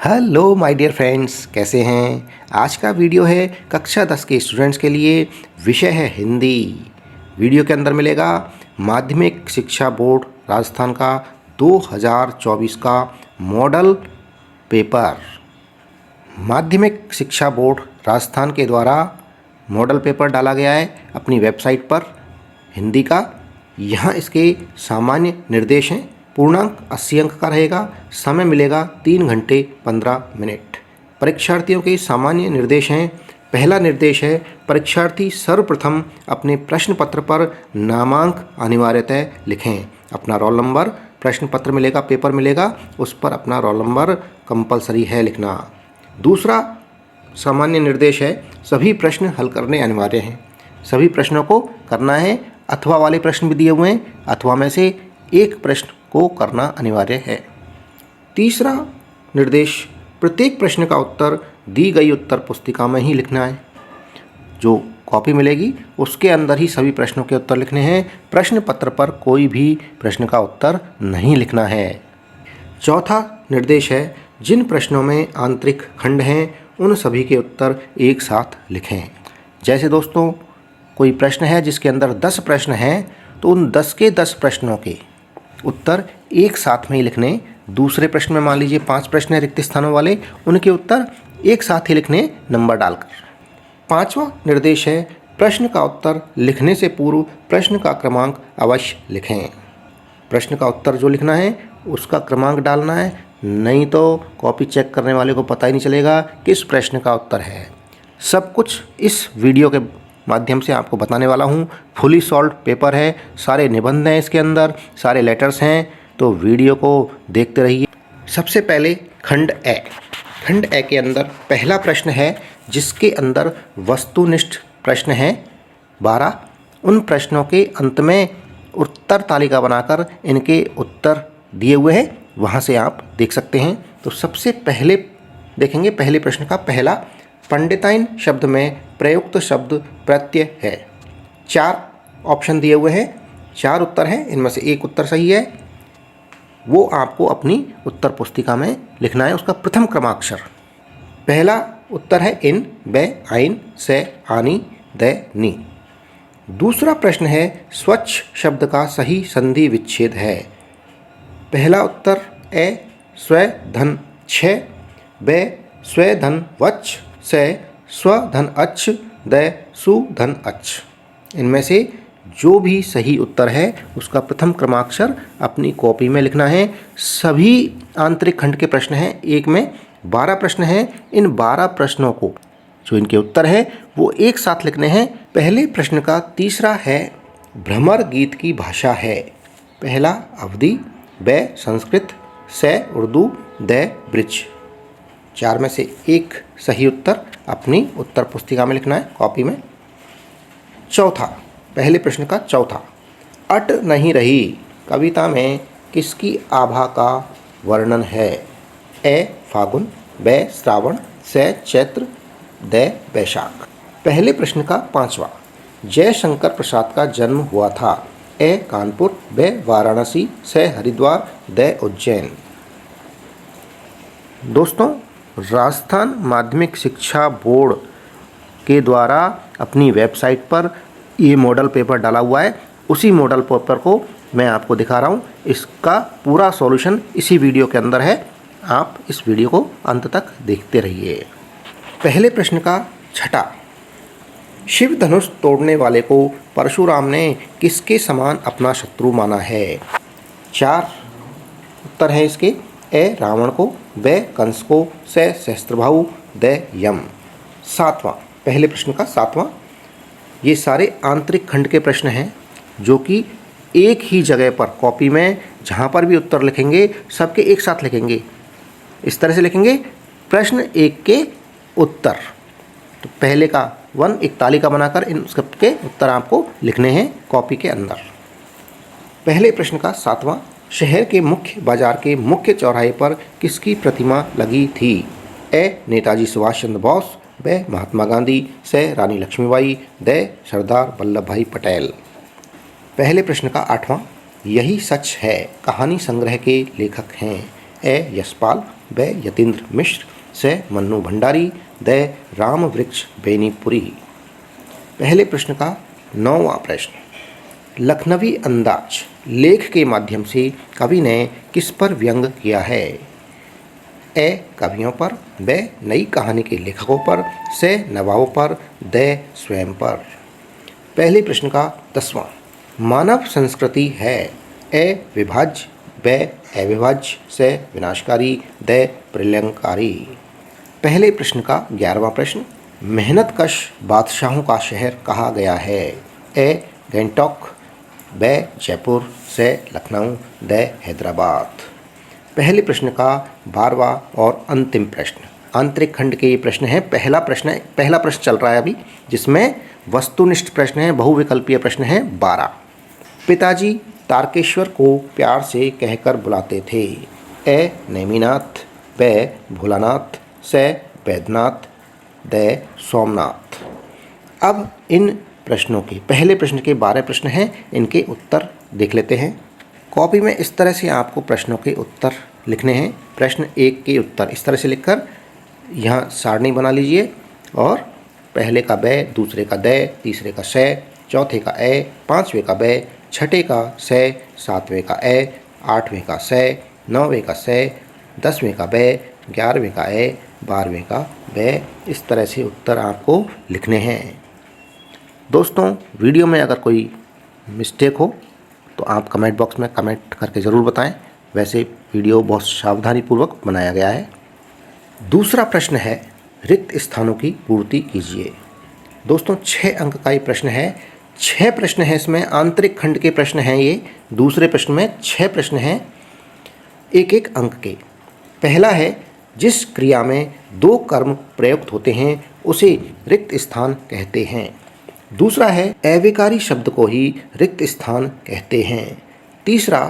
Hello my dear friends, कैसे हैं। आज का वीडियो है कक्षा 10 के स्टूडेंट्स के लिए। विषय है हिंदी। वीडियो के अंदर मिलेगा माध्यमिक शिक्षा बोर्ड राजस्थान का 2024 का मॉडल पेपर। माध्यमिक शिक्षा बोर्ड राजस्थान के द्वारा मॉडल पेपर डाला गया है अपनी वेबसाइट पर हिंदी का। यहाँ इसके सामान्य निर्देश हैं। पूर्णांक 80 अंक का रहेगा। समय मिलेगा 3 घंटे 15 मिनट। परीक्षार्थियों के सामान्य निर्देश हैं। पहला निर्देश है, परीक्षार्थी सर्वप्रथम अपने प्रश्न पत्र पर नामांक अनिवार्यतः लिखें। अपना रोल नंबर प्रश्न पत्र मिलेगा, पेपर मिलेगा, उस पर अपना रोल नंबर कंपलसरी है लिखना। दूसरा सामान्य निर्देश है, सभी प्रश्न हल करने अनिवार्य हैं। सभी प्रश्नों को करना है। अथवा वाले प्रश्न भी दिए हुए हैं, अथवा में से एक प्रश्न को करना अनिवार्य है। तीसरा निर्देश, प्रत्येक प्रश्न का उत्तर दी गई उत्तर पुस्तिका में ही लिखना है। जो कॉपी मिलेगी उसके अंदर ही सभी प्रश्नों के उत्तर लिखने हैं। प्रश्न पत्र पर कोई भी प्रश्न का उत्तर नहीं लिखना है। चौथा निर्देश है, जिन प्रश्नों में आंतरिक खंड हैं उन सभी के उत्तर एक साथ लिखें। जैसे दोस्तों, कोई प्रश्न है जिसके अंदर 10 प्रश्न हैं, तो उन 10 के 10 प्रश्नों के उत्तर एक साथ में ही लिखने। दूसरे प्रश्न में मान लीजिए 5 प्रश्न हैं रिक्त स्थानों वाले, उनके उत्तर एक साथ ही लिखने नंबर डालकर। पांचवा निर्देश है, प्रश्न का उत्तर लिखने से पूर्व प्रश्न का क्रमांक अवश्य लिखें। प्रश्न का उत्तर जो लिखना है उसका क्रमांक डालना है, नहीं तो कॉपी चेक करने वाले को पता ही नहीं चलेगा किस प्रश्न का उत्तर है। सब कुछ इस वीडियो के माध्यम से आपको बताने वाला हूँ। फुली सॉल्व पेपर है, सारे निबंध हैं इसके अंदर, सारे लेटर्स हैं, तो वीडियो को देखते रहिए। सबसे पहले खंड ए। खंड ए के अंदर पहला प्रश्न है जिसके अंदर वस्तुनिष्ठ प्रश्न हैं 12। उन प्रश्नों के अंत में उत्तर तालिका बनाकर इनके उत्तर दिए हुए हैं, वहाँ से आप देख सकते हैं। तो सबसे पहले देखेंगे पहले प्रश्न का पहला, पंडिताइन शब्द में प्रयुक्त शब्द प्रत्यय है। 4 ऑप्शन दिए हुए हैं, 4 उत्तर हैं, इनमें से एक उत्तर सही है। वो आपको अपनी उत्तर पुस्तिका में लिखना है, उसका प्रथम क्रमाक्षर। पहला उत्तर है इन, बे, आइन, से, आनी, दे, नी। दूसरा प्रश्न है, स्वच्छ शब्द का सही संधि विच्छेद है। पहला उत्तर ए, स्व धन छ, बे, स्व धन वच्छ, से स्व धन अच्छ, द सु धन अच्छ। इनमें से जो भी सही उत्तर है उसका प्रथम क्रमाक्षर अपनी कॉपी में लिखना है। सभी आंतरिक खंड के प्रश्न हैं, एक में 12 प्रश्न हैं। इन 12 प्रश्नों को जो इनके उत्तर है वो एक साथ लिखने हैं। पहले प्रश्न का तीसरा है, भ्रमर गीत की भाषा है। पहला अवधी, ब संस्कृत, से उर्दू, द ब्रिज। 4 में से एक सही उत्तर अपनी उत्तर पुस्तिका में लिखना है, कॉपी में। चौथा, पहले प्रश्न का चौथा, अट नहीं रही कविता में किसकी आभा का वर्णन है। ए फागुन, ब श्रावण, से चैत्र, द बैशाख। पहले प्रश्न का पांचवा, जयशंकर प्रसाद का जन्म हुआ था। ए कानपुर, ब वाराणसी, से हरिद्वार, द उज्जैन। दोस्तों, राजस्थान माध्यमिक शिक्षा बोर्ड के द्वारा अपनी वेबसाइट पर ये मॉडल पेपर डाला हुआ है। उसी मॉडल पेपर को मैं आपको दिखा रहा हूँ। इसका पूरा सॉल्यूशन इसी वीडियो के अंदर है, आप इस वीडियो को अंत तक देखते रहिए। पहले प्रश्न का छठा, शिव धनुष तोड़ने वाले को परशुराम ने किसके समान अपना शत्रु माना है। 4 उत्तर हैं इसके, ए रावण को, ब कंस को, से सहस्त्रबाहु, द यम। 7वां, पहले प्रश्न का 7वां, ये सारे आंतरिक खंड के प्रश्न हैं जो कि एक ही जगह पर कॉपी में जहाँ पर भी उत्तर लिखेंगे सबके एक साथ लिखेंगे। इस तरह से लिखेंगे, प्रश्न 1 के उत्तर। तो पहले का 1 एक तालिका बनाकर इन सबके उत्तर आपको लिखने हैं कॉपी के अंदर। पहले प्रश्न का 7वां, शहर के मुख्य बाजार के मुख्य चौराहे पर किसकी प्रतिमा लगी थी। ए नेताजी सुभाष चंद्र बोस, ब महात्मा गांधी, से रानी लक्ष्मीबाई, द सरदार वल्लभ भाई पटेल। पहले प्रश्न का 8वां, यही सच है कहानी संग्रह के लेखक हैं। ए यशपाल, ब यतीन्द्र मिश्र, स मन्नू भंडारी, द राम वृक्ष बेनीपुरी। पहले प्रश्न का 9वां प्रश्न, लखनवी अंदाज लेख के माध्यम से कवि ने किस पर व्यंग किया है? ए कवियों पर, ब नई कहानी के लेखकों पर, से नवाबों पर, द स्वयं पर। पहले प्रश्न का 10वां, मानव संस्कृति है ए विभाज्य, ब अविभाज्य, से विनाशकारी, द प्रलयंकारी। पहले प्रश्न का 11वां प्रश्न, मेहनतकश बादशाहों का शहर कहा गया है? ए गंगटोक, ब जयपुर, से लखनऊ, द हैदराबाद। पहले प्रश्न का 12वां और अंतिम प्रश्न, आंतरिक खंड के ये प्रश्न है। पहला प्रश्न चल रहा है अभी, जिसमें वस्तुनिष्ठ प्रश्न है, बहुविकल्पीय प्रश्न है 12। पिताजी तारकेश्वर को प्यार से कहकर बुलाते थे? ए नेमिनाथ, ब भोलानाथ, से बैद्यनाथ, द सोमनाथ। अब इन प्रश्नों के, पहले प्रश्न के 12 प्रश्न हैं, इनके उत्तर देख लेते हैं। कॉपी में इस तरह से आपको प्रश्नों के उत्तर लिखने हैं। प्रश्न 1 के उत्तर इस तरह से लिखकर यहाँ सारणी बना लीजिए, और पहले का ब, दूसरे का द, तीसरे का से, चौथे का ए, पाँचवें का ब, छठे का से, सातवें का ए, आठवें का से, नौवें का से, 10वें का ब, 11वें का ए, 12वें का ब। इस तरह से उत्तर आपको लिखने हैं। दोस्तों, वीडियो में अगर कोई मिस्टेक हो तो आप कमेंट बॉक्स में कमेंट करके ज़रूर बताएं। वैसे वीडियो बहुत सावधानीपूर्वक बनाया गया है। दूसरा प्रश्न है, रिक्त स्थानों की पूर्ति कीजिए। दोस्तों, 6 अंक का ये प्रश्न है। 6 प्रश्न हैं इसमें, आंतरिक खंड के प्रश्न हैं ये। दूसरे प्रश्न में 6 प्रश्न हैं, 1-1 अंक के। पहला है, जिस क्रिया में 2 कर्म प्रयुक्त होते हैं उसे रिक्त स्थान कहते हैं। दूसरा है, अविकारी शब्द को ही रिक्त स्थान कहते हैं। तीसरा,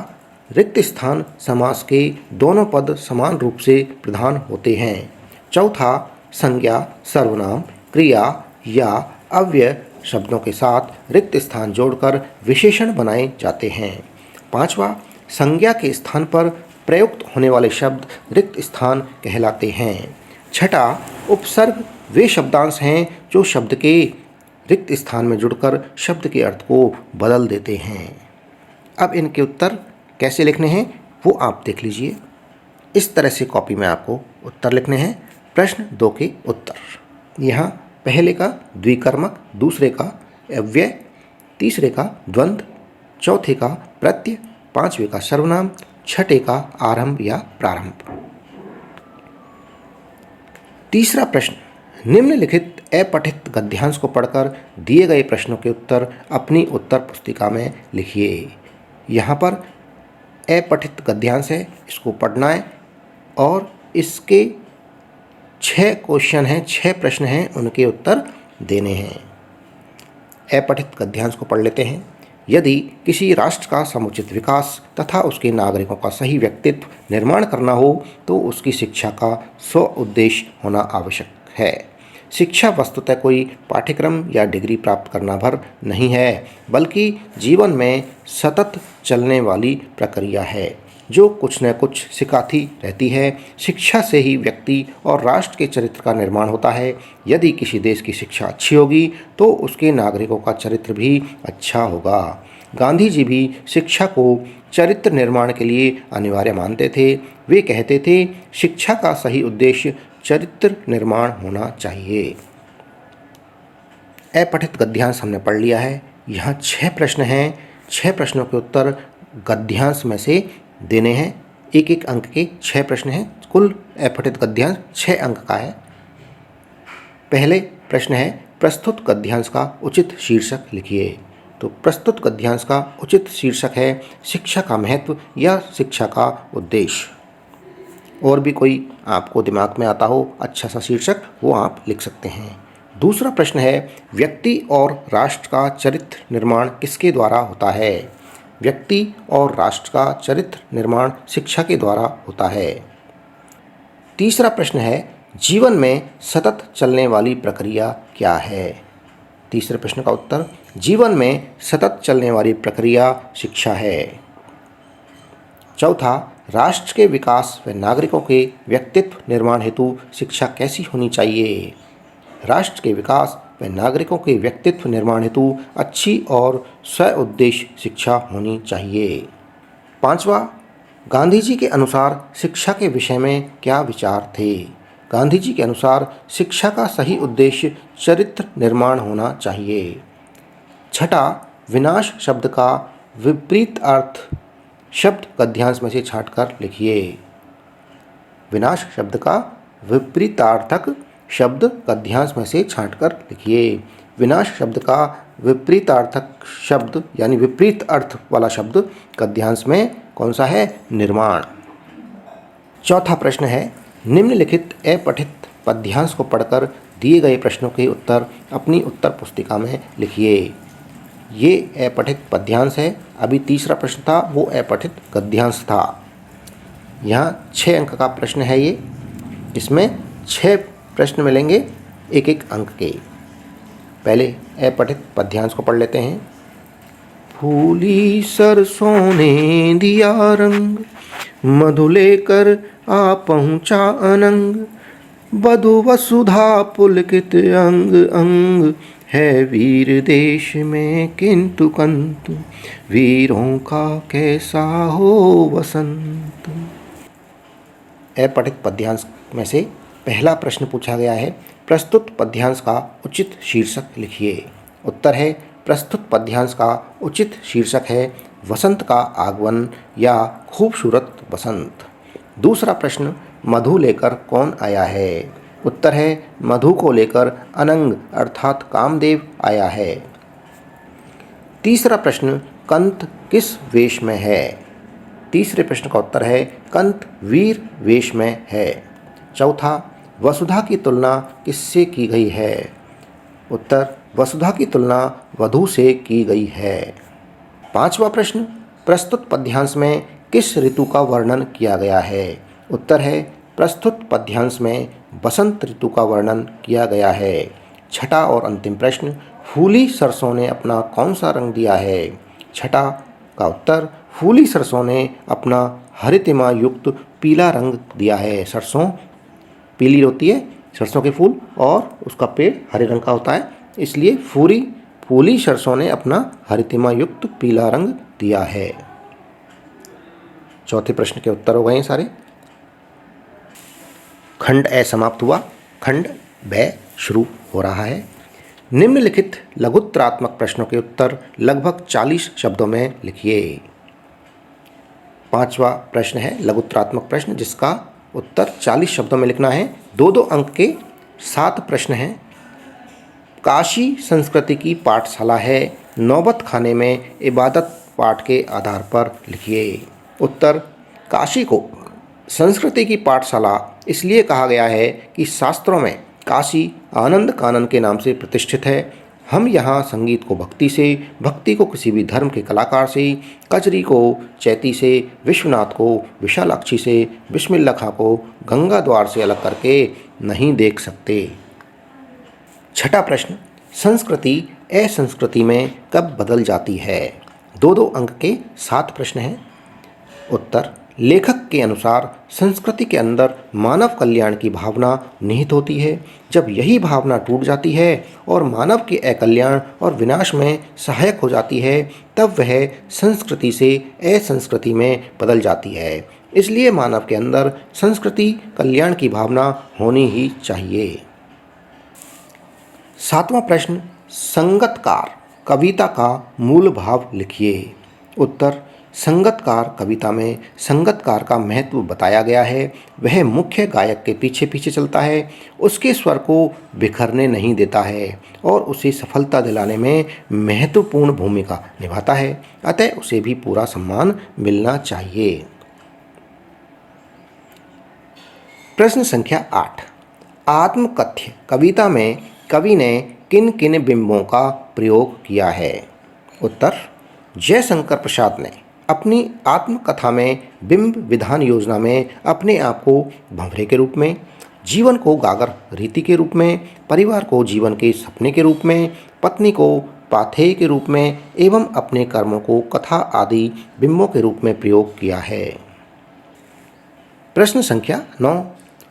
रिक्त स्थान समास के दोनों पद समान रूप से प्रधान होते हैं। चौथा, संज्ञा, सर्वनाम, क्रिया या अव्यय शब्दों के साथ रिक्त स्थान जोड़कर विशेषण बनाए जाते हैं। पांचवा, संज्ञा के स्थान पर प्रयुक्त होने वाले शब्द रिक्त स्थान कहलाते हैं। छठा, उपसर्ग वे शब्दांश हैं जो शब्द के रिक्त स्थान में जुड़कर शब्द के अर्थ को बदल देते हैं। अब इनके उत्तर कैसे लिखने हैं वो आप देख लीजिए। इस तरह से कॉपी में आपको उत्तर लिखने हैं। प्रश्न 2 के उत्तर, यहाँ पहले का द्विकर्मक, दूसरे का अव्यय, तीसरे का द्वंद्व, चौथे का प्रत्यय, पांचवे का सर्वनाम, छठे का आरंभ या प्रारंभ। तीसरा प्रश्न, निम्नलिखित अपठित गद्यांश को पढ़कर दिए गए प्रश्नों के उत्तर अपनी उत्तर पुस्तिका में लिखिए। यहाँ पर अपठित गद्यांश है, इसको पढ़ना है, और इसके 6 क्वेश्चन हैं, 6 प्रश्न हैं, उनके उत्तर देने हैं। अपठित गद्यांश को पढ़ लेते हैं। यदि किसी राष्ट्र का समुचित विकास तथा उसके नागरिकों का सही व्यक्तित्व निर्माण करना हो तो उसकी शिक्षा का स्व उद्देश्य होना आवश्यक है। शिक्षा वस्तुतः कोई पाठ्यक्रम या डिग्री प्राप्त करना भर नहीं है, बल्कि जीवन में सतत चलने वाली प्रक्रिया है जो कुछ न कुछ सिखाती रहती है। शिक्षा से ही व्यक्ति और राष्ट्र के चरित्र का निर्माण होता है। यदि किसी देश की शिक्षा अच्छी होगी तो उसके नागरिकों का चरित्र भी अच्छा होगा। गांधी जी भी शिक्षा को चरित्र निर्माण के लिए अनिवार्य मानते थे। वे कहते थे, शिक्षा का सही उद्देश्य चरित्र निर्माण होना चाहिए। अपठित गद्यांश हमने पढ़ लिया है। यहाँ 6 प्रश्न हैं, 6 प्रश्नों के उत्तर गद्यांश में से देने हैं। 1-1 अंक के 6 प्रश्न हैं। कुल अपठित गद्यांश 6 अंक का है। पहले प्रश्न है, प्रस्तुत गद्यांश का उचित शीर्षक लिखिए। तो प्रस्तुत गद्यांश का उचित शीर्षक है, शिक्षा का महत्व या शिक्षा का उद्देश्य। और भी कोई आपको दिमाग में आता हो अच्छा सा शीर्षक, वो आप लिख सकते हैं। दूसरा प्रश्न है, व्यक्ति और राष्ट्र का चरित्र निर्माण किसके द्वारा होता है? व्यक्ति और राष्ट्र का चरित्र निर्माण शिक्षा के द्वारा होता है। तीसरा प्रश्न है, जीवन में सतत चलने वाली प्रक्रिया क्या है? तीसरे प्रश्न का उत्तर, जीवन में सतत चलने वाली प्रक्रिया शिक्षा है। चौथा, राष्ट्र के विकास व नागरिकों के व्यक्तित्व निर्माण हेतु शिक्षा कैसी होनी चाहिए? राष्ट्र के विकास व नागरिकों के व्यक्तित्व निर्माण हेतु अच्छी और स्व उद्देश्य शिक्षा होनी चाहिए। पांचवा, गांधी जी के अनुसार शिक्षा के विषय में क्या विचार थे? गांधी जी के अनुसार शिक्षा का सही उद्देश्य चरित्र निर्माण होना चाहिए। छठा, विनाश शब्द का विपरीत अर्थ शब्द गद्यांश में से छांटकर लिखिए। विनाश शब्द का विपरीतार्थक शब्द गद्यांश में से छांटकर लिखिए। विनाश शब्द का विपरीतार्थक शब्द यानी विपरीत अर्थ वाला शब्द गद्यांश में कौन सा है? निर्माण। चौथा प्रश्न है, निम्नलिखित अपठित पद्यांश को पढ़कर दिए गए प्रश्नों के उत्तर अपनी उत्तर पुस्तिका में लिखिए। ये अपठित पद्यांश है। अभी तीसरा प्रश्न था वो अपठित गद्यांश था। यहाँ 6 अंक का प्रश्न है ये। इसमें 6 प्रश्न मिलेंगे 1-1 अंक के। पहले अपठित पद्यांश को पढ़ लेते हैं। फूली सरसों ने दिया रंग, मधु लेकर आ पहुँचा अनंग, वधु वसुधा पुलकित अंग अंग, है वीर देश में किंतु कंतु, वीरों का कैसा हो वसंत। अपठित पद्यांश में से पहला प्रश्न पूछा गया है, प्रस्तुत पद्यांश का उचित शीर्षक लिखिए। उत्तर है, प्रस्तुत पद्यांश का उचित शीर्षक है वसंत का आगमन या खूबसूरत बसंत। दूसरा प्रश्न, मधु लेकर कौन आया है? उत्तर है, मधु को लेकर अनंग अर्थात कामदेव आया है। तीसरा प्रश्न, कंत किस वेश में है? तीसरे प्रश्न का उत्तर है, कंत वीर वेश में है। चौथा, वसुधा की तुलना किससे की गई है? उत्तर, वसुधा की तुलना वधु से की गई है। पांचवा प्रश्न, प्रस्तुत पद्यांश में किस ऋतु का वर्णन किया गया है? उत्तर है, प्रस्तुत पद्यांश में बसंत ऋतु का वर्णन किया गया है। छठा और अंतिम प्रश्न, फूली सरसों ने अपना कौन सा रंग दिया है? छठा का उत्तर, फूली सरसों ने अपना हरितिमा युक्त पीला रंग दिया है। सरसों पीली होती है, सरसों के फूल, और उसका पेड़ हरे रंग का होता है, इसलिए फूली सरसों ने अपना हरितिमा युक्त पीला रंग दिया है। चौथे प्रश्न के उत्तर हो गए सारे। खंड ए समाप्त हुआ, खंड ब शुरू हो रहा है। निम्नलिखित लघुत्तरात्मक प्रश्नों के उत्तर लगभग 40 शब्दों में लिखिए। पांचवा प्रश्न है लघुत्तरात्मक प्रश्न, जिसका उत्तर 40 शब्दों में लिखना है। 2-2 अंक के 7 प्रश्न हैं। काशी संस्कृति की पाठशाला है, नौबत खाने में इबादत पाठ के आधार पर लिखिए। उत्तर, काशी को संस्कृति की पाठशाला इसलिए कहा गया है कि शास्त्रों में काशी आनंद कानन के नाम से प्रतिष्ठित है। हम यहाँ संगीत को भक्ति से, भक्ति को किसी भी धर्म के कलाकार से, कजरी को चैती से, विश्वनाथ को विशालाक्षी से, बिस्मिल्लाह खां को गंगा द्वार से अलग करके नहीं देख सकते। छठा प्रश्न, संस्कृति असंस्कृति में कब बदल जाती है? 2-2 अंक के 7 प्रश्न हैं। उत्तर, लेखक के अनुसार संस्कृति के अंदर मानव कल्याण की भावना निहित होती है। जब यही भावना टूट जाती है और मानव के अकल्याण और विनाश में सहायक हो जाती है, तब वह संस्कृति से असंस्कृति में बदल जाती है। इसलिए मानव के अंदर संस्कृति कल्याण की भावना होनी ही चाहिए। 7वां प्रश्न, संगतकार कविता का मूल भाव लिखिए। उत्तर, संगतकार कविता में संगतकार का महत्व बताया गया है। वह मुख्य गायक के पीछे पीछे चलता है, उसके स्वर को बिखरने नहीं देता है और उसे सफलता दिलाने में महत्वपूर्ण भूमिका निभाता है, अतः उसे भी पूरा सम्मान मिलना चाहिए। प्रश्न संख्या 8, आत्मकथ्य कविता में कवि ने किन किन बिंबों का प्रयोग किया है? उत्तर, जयशंकर प्रसाद ने अपनी आत्मकथा में बिंब विधान योजना में अपने आप को भंवरे के रूप में, जीवन को गागर रीति के रूप में, परिवार को जीवन के सपने के रूप में, पत्नी को पाथेय के रूप में एवं अपने कर्मों को कथा आदि बिंबों के रूप में प्रयोग किया है। प्रश्न संख्या 9।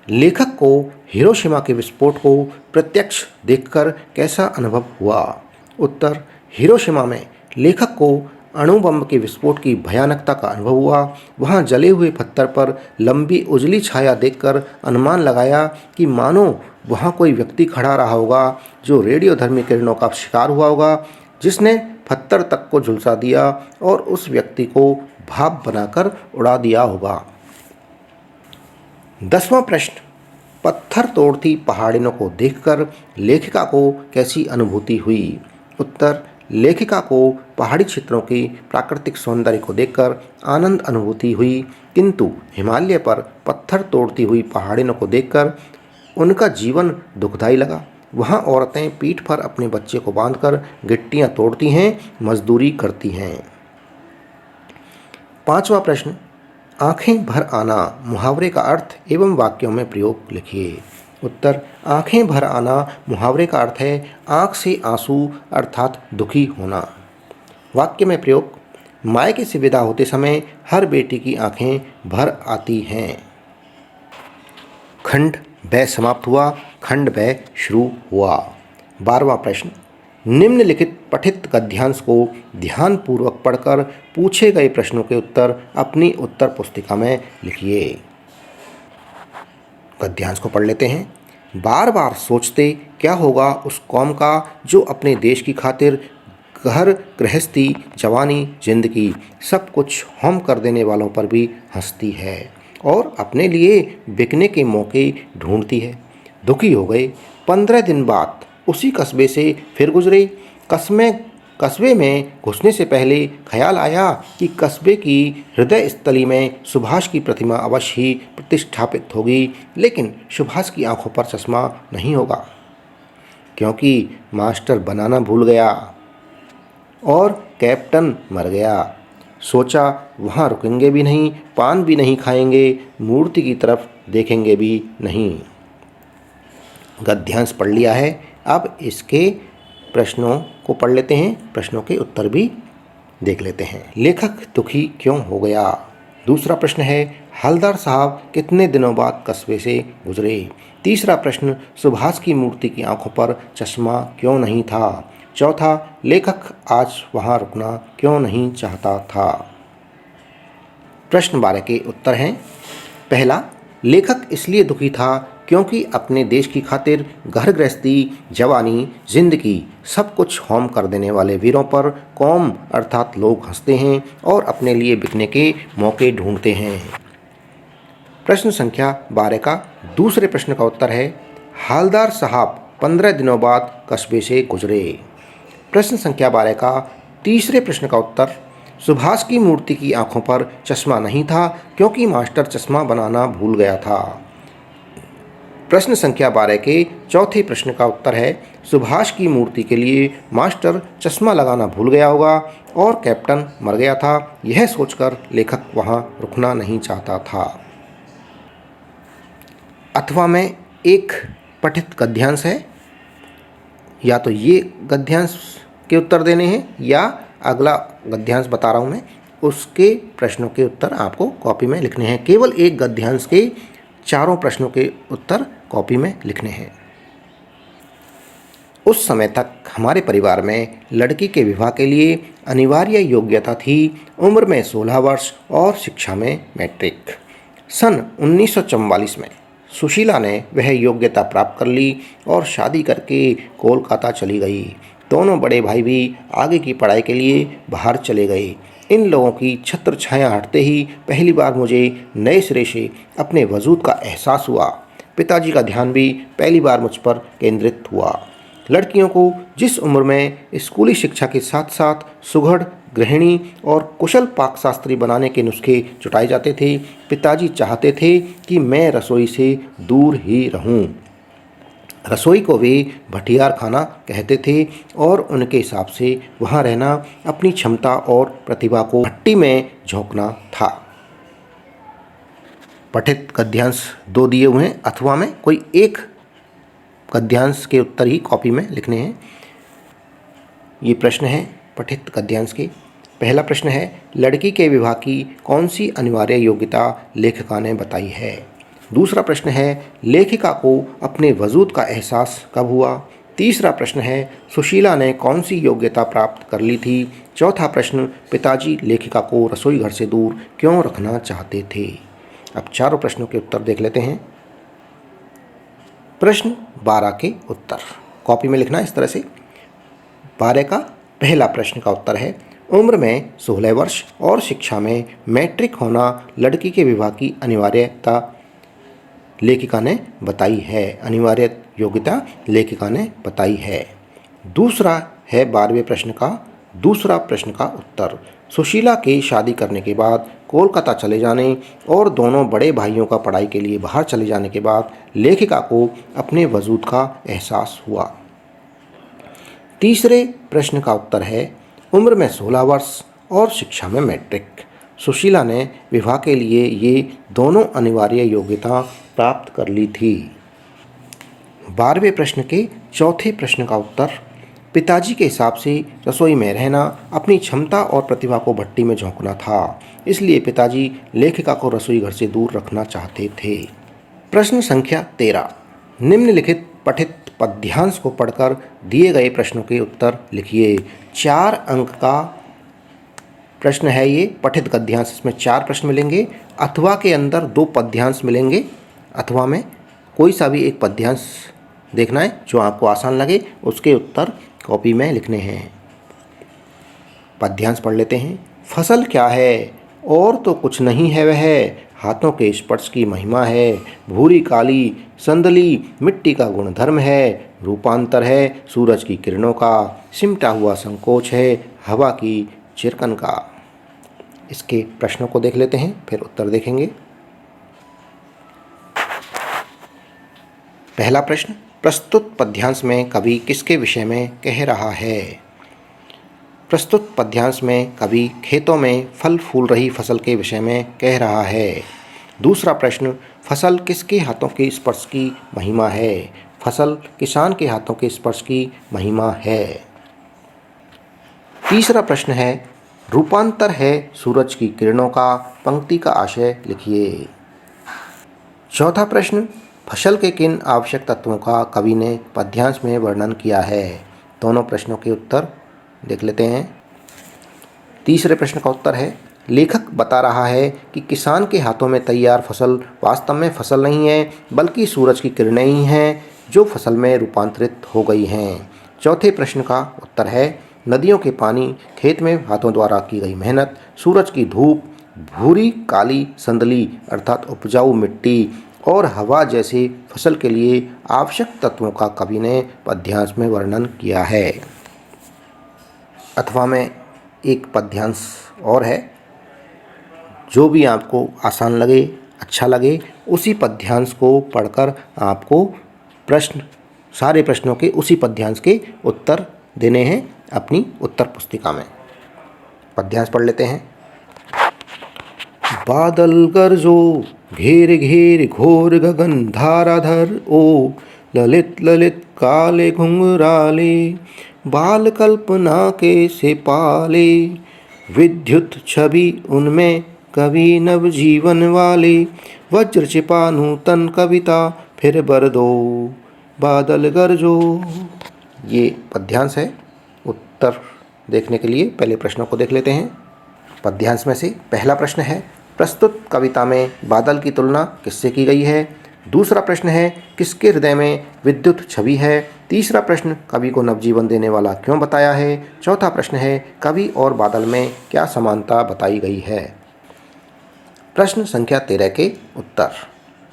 लेखक को हिरोशिमा के विस्फोट को प्रत्यक्ष देखकर कैसा अनुभव हुआ? उत्तर, हिरोशिमा में लेखक को अणु बम के विस्फोट की भयानकता का अनुभव हुआ। वहां जले हुए पत्थर पर लंबी उजली छाया देखकर अनुमान लगाया कि मानो वहां कोई व्यक्ति खड़ा रहा होगा जो रेडियोधर्मी किरणों का शिकार हुआ होगा, जिसने पत्थर तक को झुलसा दिया और उस व्यक्ति को भाप बनाकर उड़ा दिया होगा। 10वां प्रश्न, पत्थर तोड़ती पहाड़ियों को देखकर लेखिका को कैसी अनुभूति हुई? उत्तर, लेखिका को पहाड़ी क्षेत्रों के प्राकृतिक सौंदर्य को देखकर आनंद अनुभूति हुई, किंतु हिमालय पर पत्थर तोड़ती हुई पहाड़ियों को देखकर उनका जीवन दुखदायी लगा। वहाँ औरतें पीठ पर अपने बच्चे को बांधकर गिट्टियाँ तोड़ती हैं, मजदूरी करती हैं। 5वां प्रश्न, आंखें भर आना मुहावरे का अर्थ एवं वाक्यों में प्रयोग लिखिए। उत्तर, आंखें भर आना मुहावरे का अर्थ है आंख से आंसू अर्थात दुखी होना। वाक्य में प्रयोग, मायके से विदा होते समय हर बेटी की आंखें भर आती हैं। खंड ब समाप्त हुआ, खंड ब शुरू हुआ। 12वां प्रश्न, निम्नलिखित पठित गद्यांश को ध्यानपूर्वक पढ़कर पूछे गए प्रश्नों के उत्तर अपनी उत्तर पुस्तिका में लिखिए। गद्यांश को पढ़ लेते हैं। बार बार सोचते क्या होगा उस कौम का जो अपने देश की खातिर घर गृहस्थी, जवानी, जिंदगी सब कुछ होम कर देने वालों पर भी हंसती है और अपने लिए बिकने के मौके ढूंढती है। दुखी हो गए। 15 दिन बाद उसी कस्बे से फिर गुजरे। कस्बे में घुसने से पहले ख्याल आया कि कस्बे की हृदय स्थली में सुभाष की प्रतिमा अवश्य ही प्रतिष्ठापित होगी, लेकिन सुभाष की आंखों पर चश्मा नहीं होगा क्योंकि मास्टर बनाना भूल गया और कैप्टन मर गया। सोचा वहाँ रुकेंगे भी नहीं, पान भी नहीं खाएंगे, मूर्ति की तरफ देखेंगे भी नहीं। गद्यांश पढ़ लिया है, अब इसके प्रश्नों को पढ़ लेते हैं, प्रश्नों के उत्तर भी देख लेते हैं। लेखक दुखी क्यों हो गया? दूसरा प्रश्न है, हलदर साहब कितने दिनों बाद कस्बे से गुजरे? तीसरा प्रश्न, सुभाष की मूर्ति की आंखों पर चश्मा क्यों नहीं था? चौथा, लेखक आज वहां रुकना क्यों नहीं चाहता था? प्रश्न 12 के उत्तर हैं। पहला, लेखक इसलिए दुखी था क्योंकि अपने देश की खातिर घर गृहस्थी, जवानी, जिंदगी सब कुछ होम कर देने वाले वीरों पर कौम अर्थात लोग हंसते हैं और अपने लिए बिकने के मौके ढूंढते हैं। प्रश्न संख्या 12 का दूसरे प्रश्न का उत्तर है, हलदर साहब 15 दिनों बाद कस्बे से गुजरे। प्रश्न संख्या 12 का तीसरे प्रश्न का उत्तर, सुभाष की मूर्ति की आंखों पर चश्मा नहीं था क्योंकि मास्टर चश्मा बनाना भूल गया था। प्रश्न संख्या 12 के चौथे प्रश्न का उत्तर है, सुभाष की मूर्ति के लिए मास्टर चश्मा लगाना भूल गया होगा और कैप्टन मर गया था। यह सोचकर लेखक वहां रुकना नहीं चाहता था। अथवा में एक पठित गद्यांश है, या तो ये गद्यांश के उत्तर देने हैं या अगला गद्यांश बता रहा हूँ मैं, उसके प्रश्नों के उत्तर आपको कॉपी में लिखने हैं। केवल एक गद्यांश के चारों प्रश्नों के उत्तर कॉपी में लिखने हैं। उस समय तक हमारे परिवार में लड़की के विवाह के लिए अनिवार्य योग्यता थी। उम्र में 16 वर्ष और शिक्षा में मैट्रिक। सन 1944 में सुशीला ने वह योग्यता प्राप्त कर ली और शादी करके कोलकाता चली गई। दोनों बड़े भाई भी आगे की पढ़ाई के लिए बाहर चले गए। इन लोगों की छत्र छाया हटते ही पहली बार मुझे नए सिरे से अपने वजूद का एहसास हुआ। पिताजी का ध्यान भी पहली बार मुझ पर केंद्रित हुआ। लड़कियों को जिस उम्र में स्कूली शिक्षा के साथ साथ सुघड़, गृहिणी और कुशल पाकशास्त्री बनाने के नुस्खे जुटाए जाते थे, पिताजी चाहते थे कि मैं रसोई से दूर ही रहूं। रसोई को वे भटियार खाना कहते थे और उनके हिसाब से वहाँ रहना अपनी क्षमता और प्रतिभा को भट्टी में झोंकना था। पठित गद्यांश 2 दिए हुए हैं, अथवा में कोई एक गद्यांश के उत्तर ही कॉपी में लिखने हैं। ये प्रश्न है पठित गद्यांश के। पहला प्रश्न है, लड़की के विवाह की कौन सी अनिवार्य योग्यता लेखिका ने बताई है। दूसरा प्रश्न है, लेखिका को अपने वजूद का एहसास कब हुआ। तीसरा प्रश्न है, सुशीला ने कौन सी योग्यता प्राप्त कर ली थी। चौथा प्रश्न, पिताजी लेखिका को रसोई घर से दूर क्यों रखना चाहते थे। अब चारों प्रश्नों के उत्तर देख लेते हैं। प्रश्न 12 के उत्तर कॉपी में लिखना इस तरह से। 12 का पहला प्रश्न का उत्तर है, उम्र में 16 वर्ष और शिक्षा में मैट्रिक होना लड़की के विवाह की अनिवार्यता लेखिका ने बताई है। अनिवार्य योग्यता लेखिका ने बताई है। दूसरा है 12वें प्रश्न का दूसरा प्रश्न का उत्तर, सुशीला के शादी करने के बाद कोलकाता चले जाने और दोनों बड़े भाइयों का पढ़ाई के लिए बाहर चले जाने के बाद लेखिका को अपने वजूद का एहसास हुआ। तीसरे प्रश्न का उत्तर है, उम्र में 16 वर्ष और शिक्षा में मैट्रिक। सुशीला ने विवाह के लिए ये दोनों अनिवार्य योग्यता प्राप्त कर ली थी। 12वें प्रश्न के चौथे प्रश्न का उत्तर, पिताजी के हिसाब से रसोई में रहना अपनी क्षमता और प्रतिभा को भट्टी में झोंकना था, इसलिए पिताजी लेखिका को रसोई घर से दूर रखना चाहते थे। प्रश्न संख्या 13, निम्नलिखित पठित पद्यांश को पढ़कर दिए गए प्रश्नों के उत्तर लिखिए। 4 अंक का प्रश्न है ये पठित गद्यांश। इसमें 4 प्रश्न मिलेंगे। अथवा के अंदर 2 पद्यांश मिलेंगे। अथवा में कोई सा भी एक पद्यांश देखना है जो आपको आसान लगे, उसके उत्तर कॉपी में लिखने हैं। पद्यांश पढ़ लेते हैं। फसल क्या है और तो कुछ नहीं है वह, हाथों के स्पर्श की महिमा है। भूरी काली संदली मिट्टी का गुणधर्म है। रूपांतर है सूरज की किरणों का, सिमटा हुआ संकोच है हवा की चिरकन का। इसके प्रश्नों को देख लेते हैं, फिर उत्तर देखेंगे। पहला प्रश्न, प्रस्तुत पद्यांश में कवि किसके विषय में कह रहा है। प्रस्तुत पद्यांश में कवि खेतों में फल फूल रही फसल के विषय में कह रहा है। दूसरा प्रश्न, फसल किसके हाथों के स्पर्श की महिमा है। फसल किसान के हाथों के स्पर्श की महिमा है। तीसरा प्रश्न है, रूपांतर है सूरज की किरणों का, पंक्ति का आशय लिखिए। चौथा प्रश्न, फसल के किन आवश्यक तत्वों का कवि ने पद्यांश में वर्णन किया है। दोनों प्रश्नों के उत्तर देख लेते हैं। तीसरे प्रश्न का उत्तर है, लेखक बता रहा है कि किसान के हाथों में तैयार फसल वास्तव में फसल नहीं है, बल्कि सूरज की किरणें ही हैं जो फसल में रूपांतरित हो गई हैं। चौथे प्रश्न का उत्तर है, नदियों के पानी, खेत में हाथों द्वारा की गई मेहनत, सूरज की धूप, भूरी काली संदली अर्थात उपजाऊ मिट्टी और हवा जैसे फसल के लिए आवश्यक तत्वों का कवि ने पद्यांश में वर्णन किया है। अथवा में एक पद्यांश और है, जो भी आपको आसान लगे, अच्छा लगे, उसी पद्यांश को पढ़कर आपको सारे प्रश्नों के उसी पद्यांश के उत्तर देने हैं अपनी उत्तर पुस्तिका में। पद्यांश पढ़ लेते हैं। बादल गरजो घेर घेर घोर गगन धाराधर, ओ ललित ललित काले घुंघराले, बाल कल्पना के से पाले, विद्युत छवि उनमें कवि नव जीवन वाले, वज्र छिपा नूतन कविता फिर बर दो, बादल गरजो। ये पद्यांश है। उत्तर देखने के लिए पहले प्रश्नों को देख लेते हैं। पद्यांश में से पहला प्रश्न है, प्रस्तुत कविता में बादल की तुलना किससे की गई है। दूसरा प्रश्न है, किसके हृदय में विद्युत छवि है। तीसरा प्रश्न, कवि को नवजीवन देने वाला क्यों बताया है। चौथा प्रश्न है, कवि और बादल में क्या समानता बताई गई है। प्रश्न संख्या 13 के उत्तर।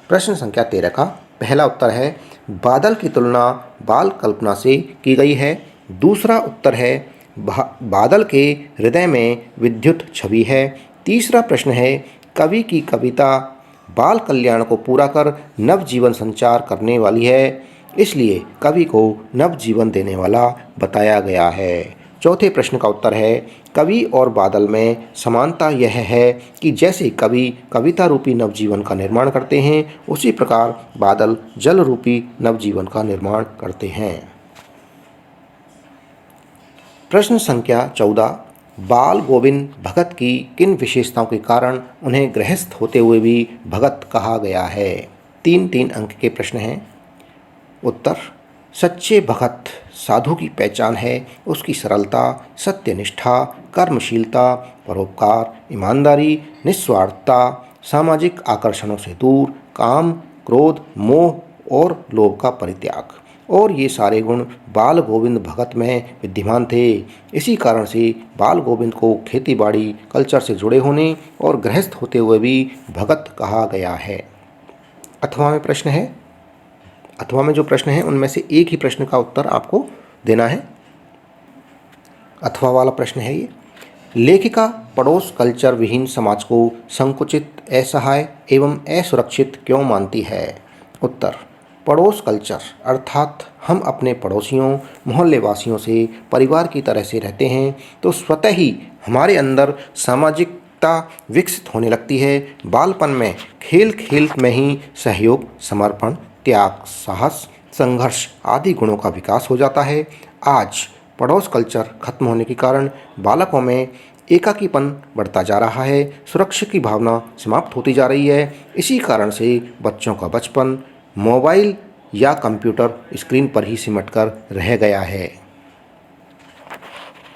प्रश्न संख्या 13 का पहला उत्तर है, बादल की तुलना बाल कल्पना से की गई है। दूसरा उत्तर है, बादल के हृदय में विद्युत छवि है। तीसरा प्रश्न है, कवि की कविता बाल कल्याण को पूरा कर नव जीवन संचार करने वाली है, इसलिए कवि को नव जीवन देने वाला बताया गया है। चौथे प्रश्न का उत्तर है, कवि और बादल में समानता यह है कि जैसे कवि कविता रूपी नवजीवन का निर्माण करते हैं, उसी प्रकार बादल जल रूपी नवजीवन का निर्माण करते हैं। प्रश्न संख्या 14, बाल गोविंद भगत की किन विशेषताओं के कारण उन्हें गृहस्थ होते हुए भी भगत कहा गया है? 3-3 अंक के प्रश्न हैं। उत्तर, सच्चे भगत साधु की पहचान है उसकी सरलता, सत्यनिष्ठा, कर्मशीलता, परोपकार, ईमानदारी, निस्वार्थता, सामाजिक आकर्षणों से दूर, काम, क्रोध, मोह और लोभ का परित्याग। और ये सारे गुण बाल गोविंद भगत में विद्यमान थे। इसी कारण से बाल गोविंद को खेतीबाड़ी कल्चर से जुड़े होने और गृहस्थ होते हुए भी भगत कहा गया है। अथवा में प्रश्न है, अथवा में जो प्रश्न है उनमें से एक ही प्रश्न का उत्तर आपको देना है। अथवा वाला प्रश्न है ये, लेखिका पड़ोस कल्चर विहीन समाज को संकुचित, असहाय एवं असुरक्षित क्यों मानती है? उत्तर, पड़ोस कल्चर अर्थात हम अपने पड़ोसियों, मोहल्ले वासियों से परिवार की तरह से रहते हैं तो स्वतः ही हमारे अंदर सामाजिकता विकसित होने लगती है। बालपन में खेल खेल में ही सहयोग, समर्पण, त्याग, साहस, संघर्ष आदि गुणों का विकास हो जाता है। आज पड़ोस कल्चर खत्म होने के कारण बालकों में एकाकीपन बढ़ता जा रहा है, सुरक्षा की भावना समाप्त होती जा रही है। इसी कारण से बच्चों का बचपन मोबाइल या कंप्यूटर स्क्रीन पर ही सिमटकर रह गया है।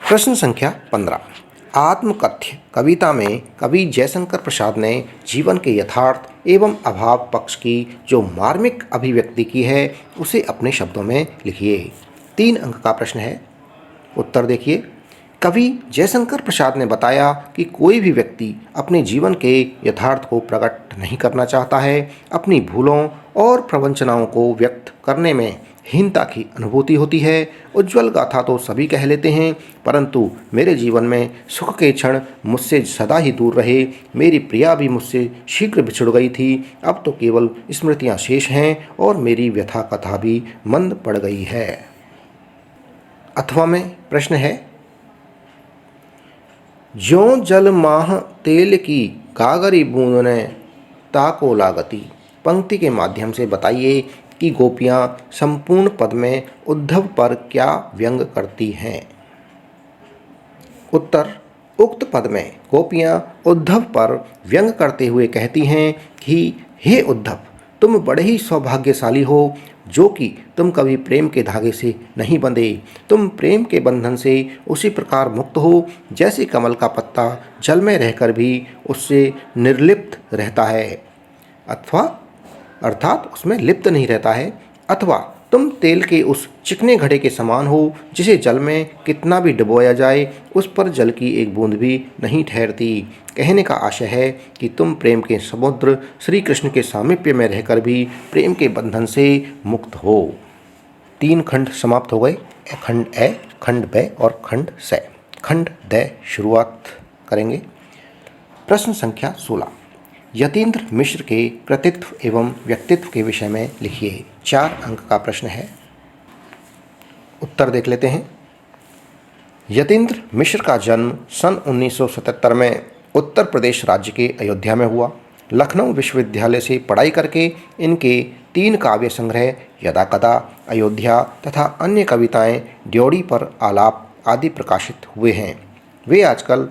प्रश्न संख्या 15, आत्मकथ्य कविता में कवि जयशंकर प्रसाद ने जीवन के यथार्थ एवं अभाव पक्ष की जो मार्मिक अभिव्यक्ति की है उसे अपने शब्दों में लिखिए। 3 अंक का प्रश्न है। उत्तर देखिए, कवि जयशंकर प्रसाद ने बताया कि कोई भी व्यक्ति अपने जीवन के यथार्थ को प्रकट नहीं करना चाहता है। अपनी भूलों और प्रवंचनाओं को व्यक्त करने में हीनता की अनुभूति होती है। उज्ज्वल गाथा तो सभी कह लेते हैं, परंतु मेरे जीवन में सुख के क्षण मुझसे सदा ही दूर रहे। मेरी प्रिया भी मुझसे शीघ्र बिछुड़ गई थी। अब तो केवल स्मृतियाँ शेष हैं और मेरी व्यथा कथा भी मंद पड़ गई है। अथवा में प्रश्न है, ज्यों जल माह तेल की गागरी बूंदने ताको लागती। पंक्ति के माध्यम से बताइए कि गोपियाँ संपूर्ण पद में उद्धव पर क्या व्यंग करती हैं? उत्तर, उक्त पद में गोपियाँ उद्धव पर व्यंग करते हुए कहती हैं कि हे उद्धव, तुम बड़े ही सौभाग्यशाली हो जो कि तुम कभी प्रेम के धागे से नहीं बंधे। तुम प्रेम के बंधन से उसी प्रकार मुक्त हो जैसे कमल का पत्ता जल में रहकर भी उससे निर्लिप्त रहता है, अथवा अर्थात उसमें लिप्त नहीं रहता है। अथवा तुम तेल के उस चिकने घड़े के समान हो जिसे जल में कितना भी डुबोया जाए उस पर जल की एक बूंद भी नहीं ठहरती। कहने का आशय है कि तुम प्रेम के समुद्र श्री कृष्ण के सामीप्य में रहकर भी प्रेम के बंधन से मुक्त हो। 3 खंड समाप्त हो गए, खंड ए, खंड ब और खंड स। खंड द शुरुआत करेंगे। प्रश्न संख्या 16, यतीन्द्र मिश्र के कृतित्व एवं व्यक्तित्व के विषय में लिखिए। 4 अंक का प्रश्न है। उत्तर देख लेते हैं। यतीन्द्र मिश्र का जन्म सन 1977 में उत्तर प्रदेश राज्य के अयोध्या में हुआ। लखनऊ विश्वविद्यालय से पढ़ाई करके इनके 3 काव्य संग्रह यदा कदा, अयोध्या तथा अन्य कविताएं, ड्योढ़ी पर आलाप आदि प्रकाशित हुए हैं। वे आजकल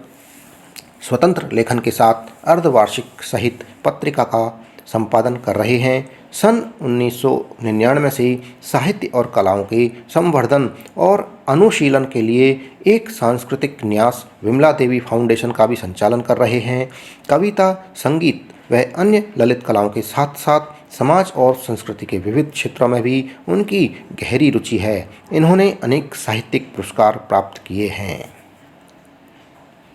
स्वतंत्र लेखन के साथ अर्धवार्षिक सहित पत्रिका का संपादन कर रहे हैं। सन 1999 से साहित्य और कलाओं के संवर्धन और अनुशीलन के लिए एक सांस्कृतिक न्यास विमला देवी फाउंडेशन का भी संचालन कर रहे हैं। कविता, संगीत व अन्य ललित कलाओं के साथ साथ समाज और संस्कृति के विविध क्षेत्रों में भी उनकी गहरी रुचि है। इन्होंने अनेक साहित्यिक पुरस्कार प्राप्त किए हैं।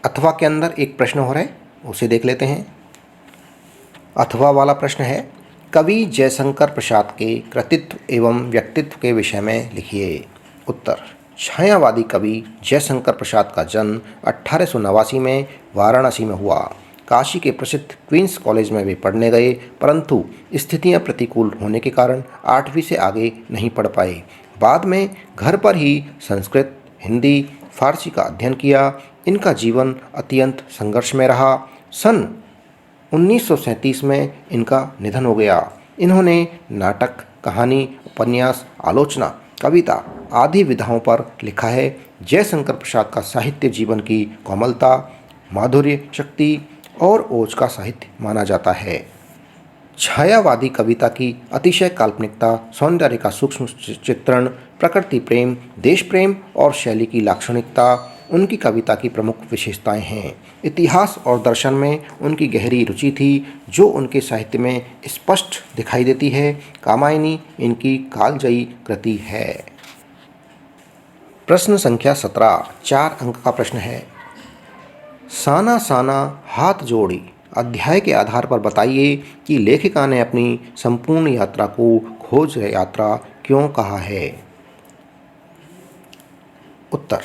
अथवा के अंदर एक प्रश्न हो रहा है, उसे देख लेते हैं। अथवा वाला प्रश्न है, कवि जयशंकर प्रसाद के कृतित्व एवं व्यक्तित्व के विषय में लिखिए। उत्तर, छायावादी कवि जयशंकर प्रसाद का जन्म 1889 में वाराणसी में हुआ। काशी के प्रसिद्ध क्वींस कॉलेज में वे पढ़ने गए, परंतु स्थितियां प्रतिकूल होने के कारण 8वीं से आगे नहीं पढ़ पाए। बाद में घर पर ही संस्कृत, हिंदी, फारसी का अध्ययन किया। इनका जीवन अत्यंत संघर्ष में रहा। सन 1937 में इनका निधन हो गया। इन्होंने नाटक, कहानी, उपन्यास, आलोचना कविता आदि विधाओं पर लिखा है। जयशंकर प्रसाद का साहित्य जीवन की कोमलता, माधुर्य शक्ति और ओज का साहित्य माना जाता है। छायावादी कविता की अतिशय काल्पनिकता, सौंदर्य का सूक्ष्म चित्रण, प्रकृति प्रेम, देश प्रेम और शैली की लाक्षणिकता उनकी कविता की प्रमुख विशेषताएं हैं। इतिहास और दर्शन में उनकी गहरी रुचि थी, जो उनके साहित्य में स्पष्ट दिखाई देती है। कामायनी इनकी कालजयी कृति है। प्रश्न संख्या 17, 4 अंक का प्रश्न है। साना साना हाथ जोड़ी अध्याय के आधार पर बताइए कि लेखिका ने अपनी संपूर्ण यात्रा को खोज यात्रा क्यों कहा है। उत्तर,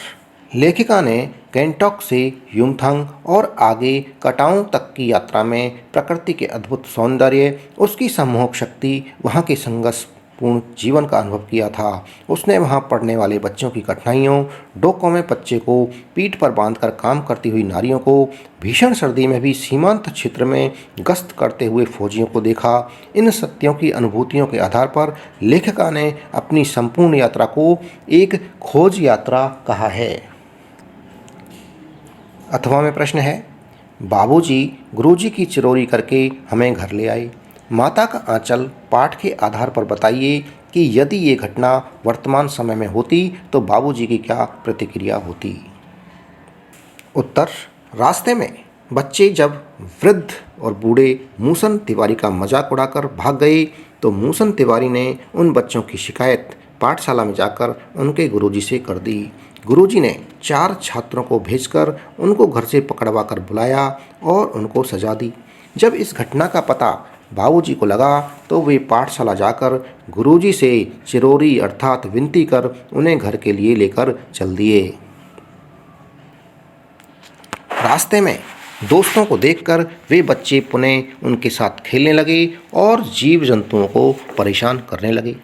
लेखिका ने गैंगटॉक से युमथांग और आगे कटाओं तक की यात्रा में प्रकृति के अद्भुत सौंदर्य, उसकी सम्मोहक शक्ति, वहाँ के संघर्षपूर्ण जीवन का अनुभव किया था। उसने वहाँ पढ़ने वाले बच्चों की कठिनाइयों, डोकों में बच्चे को पीठ पर बांधकर काम करती हुई नारियों को, भीषण सर्दी में भी सीमांत क्षेत्र में गश्त करते हुए फौजियों को देखा। इन सत्यों की अनुभूतियों के आधार पर लेखिका ने अपनी संपूर्ण यात्रा को एक खोज यात्रा कहा है। अथवा में प्रश्न है, बाबूजी गुरुजी की चिरौरी करके हमें घर ले आए। माता का आंचल पाठ के आधार पर बताइए कि यदि ये घटना वर्तमान समय में होती तो बाबूजी की क्या प्रतिक्रिया होती। उत्तर, रास्ते में बच्चे जब वृद्ध और बूढ़े मूसन तिवारी का मजाक उड़ाकर भाग गए तो मूसन तिवारी ने उन बच्चों की शिकायत पाठशाला में जाकर उनके गुरुजी से कर दी। गुरुजी ने 4 छात्रों को भेजकर उनको घर से पकड़वा कर बुलाया और उनको सजा दी। जब इस घटना का पता बाबूजी को लगा तो वे पाठशाला जाकर गुरुजी से चिरौरी अर्थात विनती कर उन्हें घर के लिए लेकर चल दिए। रास्ते में दोस्तों को देखकर वे बच्चे पुनः उनके साथ खेलने लगे और जीव जंतुओं को परेशान करने लगे।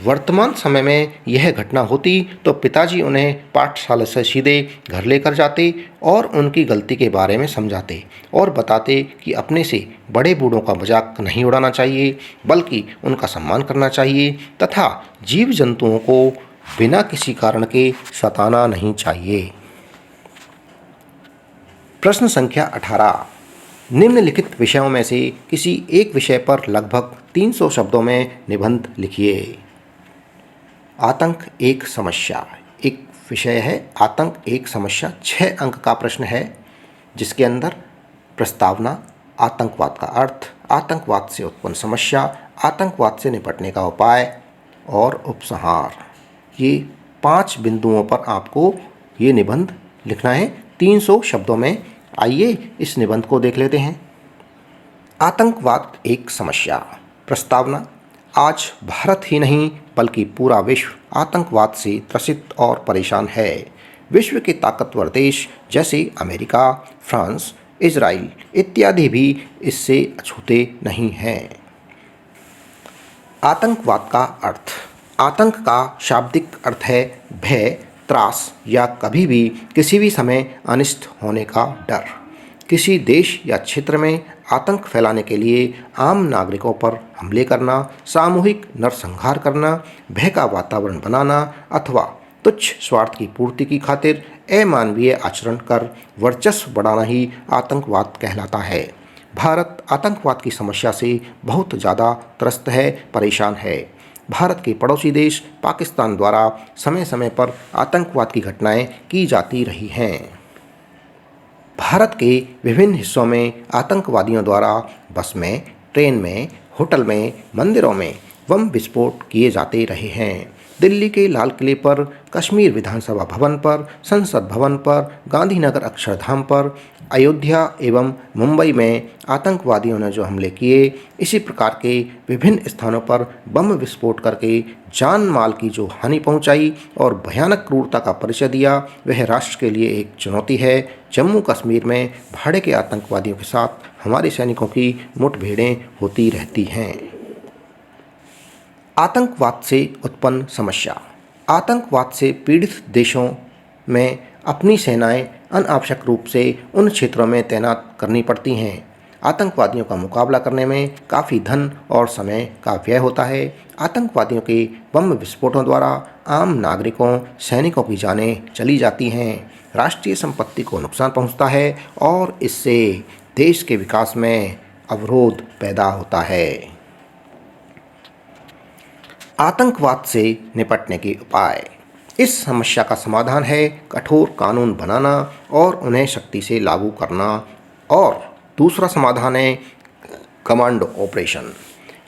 वर्तमान समय में यह घटना होती तो पिताजी उन्हें पाठशाला से सीधे घर लेकर जाते और उनकी गलती के बारे में समझाते और बताते कि अपने से बड़े बूढ़ों का मजाक नहीं उड़ाना चाहिए, बल्कि उनका सम्मान करना चाहिए तथा जीव जंतुओं को बिना किसी कारण के सताना नहीं चाहिए। प्रश्न संख्या 18, निम्नलिखित विषयों में से किसी एक विषय पर लगभग 300 शब्दों में निबंध लिखिए। आतंक एक समस्या, एक विषय है आतंक एक समस्या। 6 अंक का प्रश्न है जिसके अंदर प्रस्तावना, आतंकवाद का अर्थ, आतंकवाद से उत्पन्न समस्या, आतंकवाद से निपटने का उपाय और उपसंहार। ये 5 बिंदुओं पर आपको ये निबंध लिखना है 300 शब्दों में। आइए इस निबंध को देख लेते हैं। आतंकवाद एक समस्या। प्रस्तावना, आज भारत ही नहीं बल्कि पूरा विश्व आतंकवाद से त्रसित और परेशान है। विश्व के ताकतवर देश जैसे अमेरिका, फ्रांस, इजराइल इत्यादि भी इससे अछूते नहीं हैं। आतंकवाद का अर्थ, आतंक का शाब्दिक अर्थ है भय, त्रास या कभी भी किसी भी समय अनिष्ट होने का डर। किसी देश या क्षेत्र में आतंक फैलाने के लिए आम नागरिकों पर हमले करना, सामूहिक नरसंहार करना, भय का वातावरण बनाना अथवा तुच्छ स्वार्थ की पूर्ति की खातिर अमानवीय आचरण कर वर्चस्व बढ़ाना ही आतंकवाद कहलाता है। भारत आतंकवाद की समस्या से बहुत ज़्यादा त्रस्त है, परेशान है। भारत के पड़ोसी देश पाकिस्तान द्वारा समय समय पर आतंकवाद की घटनाएं की जाती रही हैं। भारत के विभिन्न हिस्सों में आतंकवादियों द्वारा बस में, ट्रेन में, होटल में, मंदिरों में बम विस्फोट किए जाते रहे हैं। दिल्ली के लाल किले पर, कश्मीर विधानसभा भवन पर, संसद भवन पर, गांधीनगर अक्षरधाम पर, अयोध्या एवं मुंबई में आतंकवादियों ने जो हमले किए, इसी प्रकार के विभिन्न स्थानों पर बम विस्फोट करके जान माल की जो हानि पहुंचाई और भयानक क्रूरता का परिचय दिया, वह राष्ट्र के लिए एक चुनौती है। जम्मू कश्मीर में भाड़े के आतंकवादियों के साथ हमारे सैनिकों की मुठभेड़ें होती रहती हैं। आतंकवाद से उत्पन्न समस्या। आतंकवाद से पीड़ित देशों में अपनी सेनाएं अनावश्यक रूप से उन क्षेत्रों में तैनात करनी पड़ती हैं। आतंकवादियों का मुकाबला करने में काफ़ी धन और समय का व्यय होता है। आतंकवादियों के बम विस्फोटों द्वारा आम नागरिकों, सैनिकों की जानें चली जाती हैं, राष्ट्रीय संपत्ति को नुकसान पहुंचता है और इससे देश के विकास में अवरोध पैदा होता है। आतंकवाद से निपटने के उपाय। इस समस्या का समाधान है कठोर कानून बनाना और उन्हें सख्ती से लागू करना, और दूसरा समाधान है कमांडो ऑपरेशन।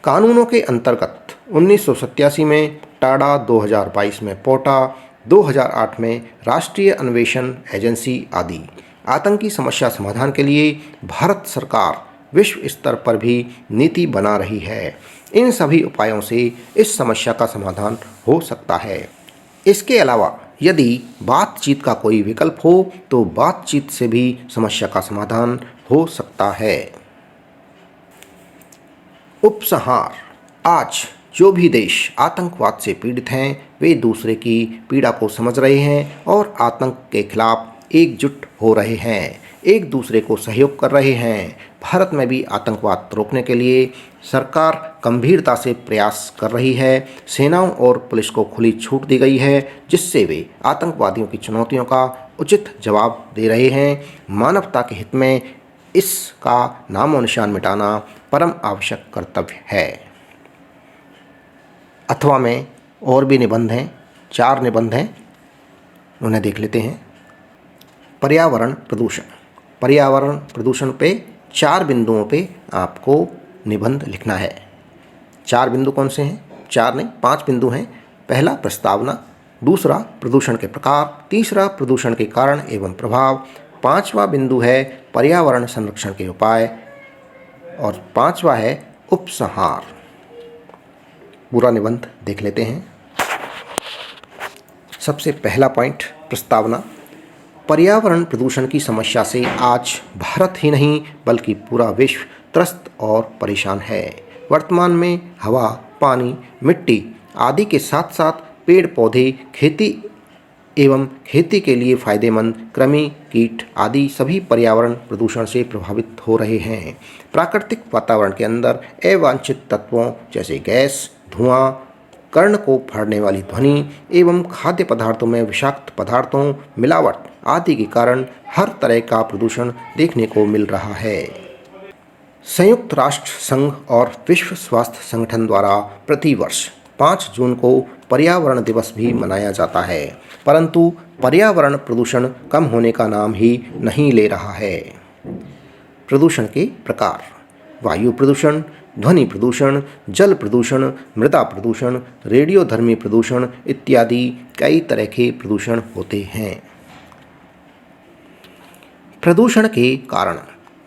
कानूनों के अंतर्गत 1987 में टाडा, 2022 में पोटा, 2008 में राष्ट्रीय अन्वेषण एजेंसी आदि। आतंकी समस्या समाधान के लिए भारत सरकार विश्व स्तर पर भी नीति बना रही है। इन सभी उपायों से इस समस्या का समाधान हो सकता है। इसके अलावा यदि बातचीत का कोई विकल्प हो तो बातचीत से भी समस्या का समाधान हो सकता है। उपसंहार। आज जो भी देश आतंकवाद से पीड़ित हैं वे दूसरे की पीड़ा को समझ रहे हैं और आतंक के खिलाफ एकजुट हो रहे हैं, एक दूसरे को सहयोग कर रहे हैं। भारत में भी आतंकवाद रोकने के लिए सरकार गंभीरता से प्रयास कर रही है। सेनाओं और पुलिस को खुली छूट दी गई है जिससे वे आतंकवादियों की चुनौतियों का उचित जवाब दे रहे हैं। मानवता के हित में इसका नामो निशान मिटाना परम आवश्यक कर्तव्य है। अथवा में और भी निबंध हैं, 4 निबंध हैं, उन्हें देख लेते हैं। पर्यावरण प्रदूषण। पर्यावरण प्रदूषण पे 4 बिंदुओं पे आपको निबंध लिखना है। 4 बिंदु कौन से हैं? 4 नहीं, 5 बिंदु हैं। पहला प्रस्तावना, दूसरा प्रदूषण के प्रकार, तीसरा प्रदूषण के कारण एवं प्रभाव, 5वां बिंदु है पर्यावरण संरक्षण के उपाय और 5वां है उपसंहार। पूरा निबंध देख लेते हैं। सबसे पहला पॉइंट प्रस्तावना। पर्यावरण प्रदूषण की समस्या से आज भारत ही नहीं बल्कि पूरा विश्व त्रस्त और परेशान है। वर्तमान में हवा, पानी, मिट्टी आदि के साथ साथ पेड़ पौधे, खेती एवं खेती के लिए फायदेमंद कृमि, कीट आदि सभी पर्यावरण प्रदूषण से प्रभावित हो रहे हैं। प्राकृतिक वातावरण के अंदर अवांछित तत्वों जैसे गैस, धुआं, कर्ण को फाड़ने वाली ध्वनि एवं खाद्य पदार्थों में विषाक्त पदार्थों, मिलावट आदि के कारण हर तरह का प्रदूषण देखने को मिल रहा है। संयुक्त राष्ट्र संघ और विश्व स्वास्थ्य संगठन द्वारा प्रतिवर्ष 5 जून को पर्यावरण दिवस भी मनाया जाता है, परंतु पर्यावरण प्रदूषण कम होने का नाम ही नहीं ले रहा है। प्रदूषण के प्रकार। वायु प्रदूषण, ध्वनि प्रदूषण, जल प्रदूषण, मृदा प्रदूषण, रेडियोधर्मी प्रदूषण इत्यादि कई तरह के प्रदूषण होते हैं। प्रदूषण के कारण।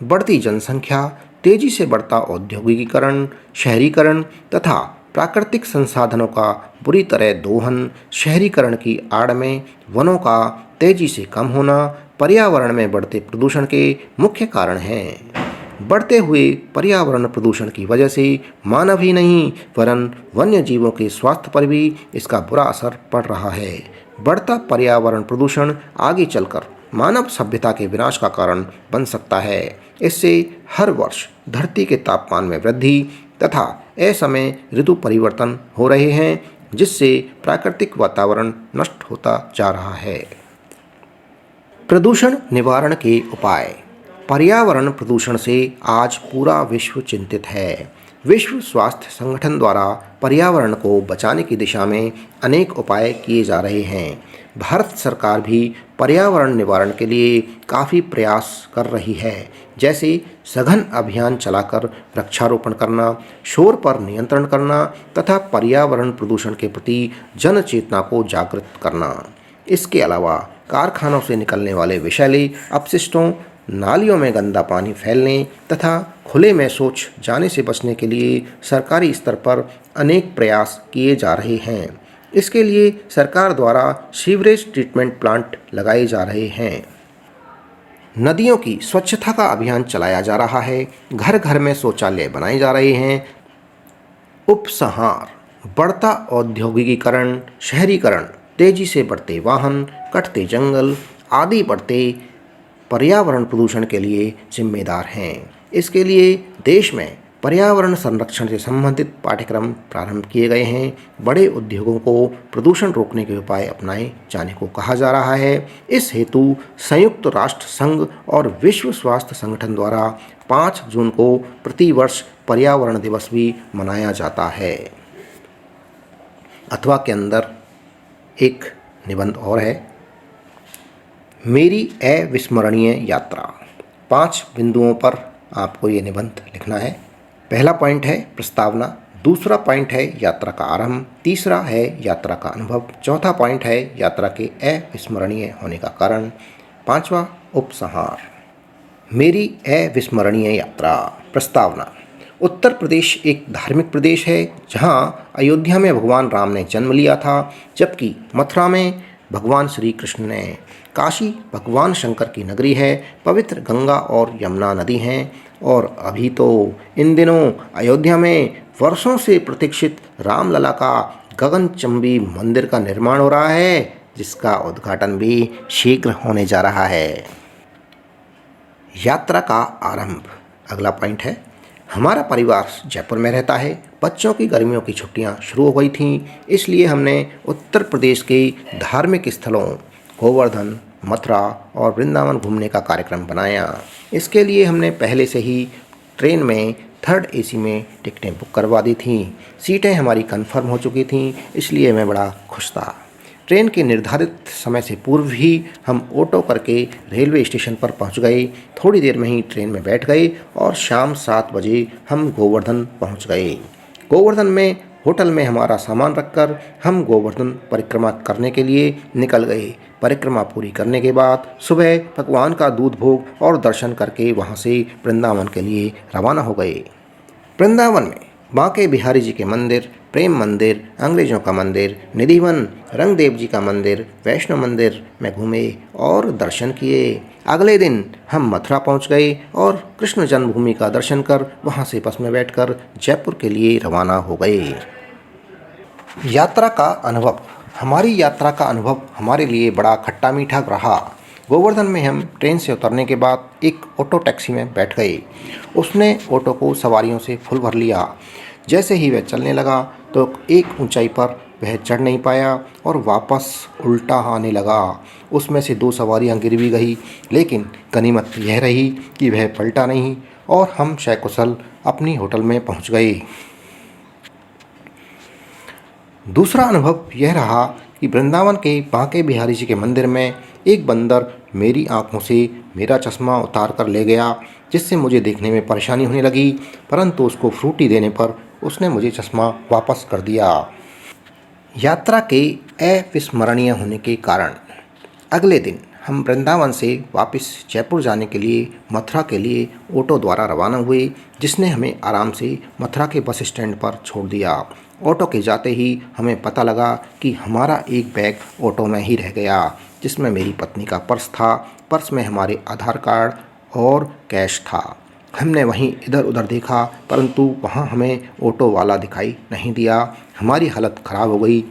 बढ़ती जनसंख्या, तेजी से बढ़ता औद्योगिकीकरण, शहरीकरण तथा प्राकृतिक संसाधनों का बुरी तरह दोहन, शहरीकरण की आड़ में वनों का तेजी से कम होना पर्यावरण में बढ़ते प्रदूषण के मुख्य कारण हैं। बढ़ते हुए पर्यावरण प्रदूषण की वजह से मानव ही नहीं वरन वन्य जीवों के स्वास्थ्य पर भी इसका बुरा असर पड़ रहा है। बढ़ता पर्यावरण प्रदूषण आगे चलकर मानव सभ्यता के विनाश का कारण बन सकता है। इससे हर वर्ष धरती के तापमान में वृद्धि तथा असमय ऋतु परिवर्तन हो रहे हैं जिससे प्राकृतिक वातावरण नष्ट होता जा रहा है। प्रदूषण निवारण के उपाय। पर्यावरण प्रदूषण से आज पूरा विश्व चिंतित है। विश्व स्वास्थ्य संगठन द्वारा पर्यावरण को बचाने की दिशा में अनेक उपाय किए जा रहे हैं। भारत सरकार भी पर्यावरण निवारण के लिए काफ़ी प्रयास कर रही है, जैसे सघन अभियान चलाकर वृक्षारोपण करना, शोर पर नियंत्रण करना तथा पर्यावरण प्रदूषण के प्रति जन चेतना को जागृत करना। इसके अलावा कारखानों से निकलने वाले विषैले अपशिष्टों, नालियों में गंदा पानी फैलने तथा खुले में शौच जाने से बचने के लिए सरकारी स्तर पर अनेक प्रयास किए जा रहे हैं। इसके लिए सरकार द्वारा सीवरेज ट्रीटमेंट प्लांट लगाए जा रहे हैं। नदियों की स्वच्छता का अभियान चलाया जा रहा है। घर घर में शौचालय बनाए जा रहे हैं। उपसंहार। बढ़ता औद्योगिकीकरण, शहरीकरण, तेजी से बढ़ते वाहन, कटते जंगल आदि बढ़ते पर्यावरण प्रदूषण के लिए जिम्मेदार हैं। इसके लिए देश में पर्यावरण संरक्षण से संबंधित पाठ्यक्रम प्रारंभ किए गए हैं। बड़े उद्योगों को प्रदूषण रोकने के उपाय अपनाए जाने को कहा जा रहा है। इस हेतु संयुक्त राष्ट्र संघ और विश्व स्वास्थ्य संगठन द्वारा 5 जून को प्रतिवर्ष पर्यावरण दिवस भी मनाया जाता है। अथवा के अंदर एक निबंध और है, मेरी अविस्मरणीय यात्रा। 5 बिंदुओं पर आपको ये निबंध लिखना है। पहला पॉइंट है प्रस्तावना, दूसरा पॉइंट है यात्रा का आरंभ, तीसरा है यात्रा का अनुभव, चौथा पॉइंट है यात्रा के अविस्मरणीय होने का कारण, पांचवा उपसंहार। मेरी अविस्मरणीय यात्रा। प्रस्तावना। उत्तर प्रदेश एक धार्मिक प्रदेश है जहां अयोध्या में भगवान राम ने जन्म लिया था, जबकि मथुरा में भगवान श्री कृष्ण ने। काशी भगवान शंकर की नगरी है। पवित्र गंगा और यमुना नदी हैं और अभी तो इन दिनों अयोध्या में वर्षों से प्रतीक्षित रामलला का गगनचुंबी मंदिर का निर्माण हो रहा है, जिसका उद्घाटन भी शीघ्र होने जा रहा है। यात्रा का आरंभ। अगला पॉइंट है, हमारा परिवार जयपुर में रहता है। बच्चों की गर्मियों की छुट्टियां शुरू हो गई थीं, इसलिए हमने उत्तर प्रदेश के धार्मिक स्थलों गोवर्धन, मथुरा और वृंदावन घूमने का कार्यक्रम बनाया। इसके लिए हमने पहले से ही ट्रेन में 3rd AC में टिकटें बुक करवा दी थीं। सीटें हमारी कंफर्म हो चुकी थीं, इसलिए मैं बड़ा खुश था। ट्रेन के निर्धारित समय से पूर्व ही हम ऑटो करके रेलवे स्टेशन पर पहुंच गए। थोड़ी देर में ही ट्रेन में बैठ गए और शाम 7 बजे हम गोवर्धन पहुंच गए। गोवर्धन में होटल में हमारा सामान रखकर हम गोवर्धन परिक्रमा करने के लिए निकल गए। परिक्रमा पूरी करने के बाद सुबह भगवान का दूध भोग और दर्शन करके वहां से वृंदावन के लिए रवाना हो गए। वृंदावन में बांके बिहारी जी के मंदिर, प्रेम मंदिर, अंग्रेजों का मंदिर, निधिवन, रंगदेव जी का मंदिर, वैष्णो मंदिर में घूमे और दर्शन किए। अगले दिन हम मथुरा पहुंच गए और कृष्ण जन्मभूमि का दर्शन कर वहां से बस में बैठकर जयपुर के लिए रवाना हो गए। यात्रा का अनुभव। हमारी यात्रा का अनुभव हमारे लिए बड़ा खट्टा मीठा रहा। गोवर्धन में हम ट्रेन से उतरने के बाद एक ऑटो टैक्सी में बैठ गए। उसने ऑटो को सवारियों से फुल भर लिया। जैसे ही वह चलने लगा तो एक ऊंचाई पर वह चढ़ नहीं पाया और वापस उल्टा आने लगा। उसमें से 2 सवारियां गिर भी गई, लेकिन गनीमत यह रही कि वह पलटा नहीं और हम सकुशल अपनी होटल में पहुंच गए। दूसरा अनुभव यह रहा कि वृंदावन के बांके बिहारी जी के मंदिर में एक बंदर मेरी आंखों से मेरा चश्मा उतार कर ले गया, जिससे मुझे देखने में परेशानी होने लगी, परंतु उसको फ्रूटी देने पर उसने मुझे चश्मा वापस कर दिया। यात्रा के अविस्मरणीय होने के कारण। अगले दिन हम वृंदावन से वापस जयपुर जाने के लिए मथुरा के लिए ऑटो द्वारा रवाना हुए, जिसने हमें आराम से मथुरा के बस स्टैंड पर छोड़ दिया। ऑटो के जाते ही हमें पता लगा कि हमारा एक बैग ऑटो में ही रह गया, जिसमें मेरी पत्नी का पर्स था। पर्स में हमारे आधार कार्ड और कैश था। हमने वहीं इधर उधर देखा, परंतु वहाँ हमें ऑटो वाला दिखाई नहीं दिया। हमारी हालत ख़राब हो गई।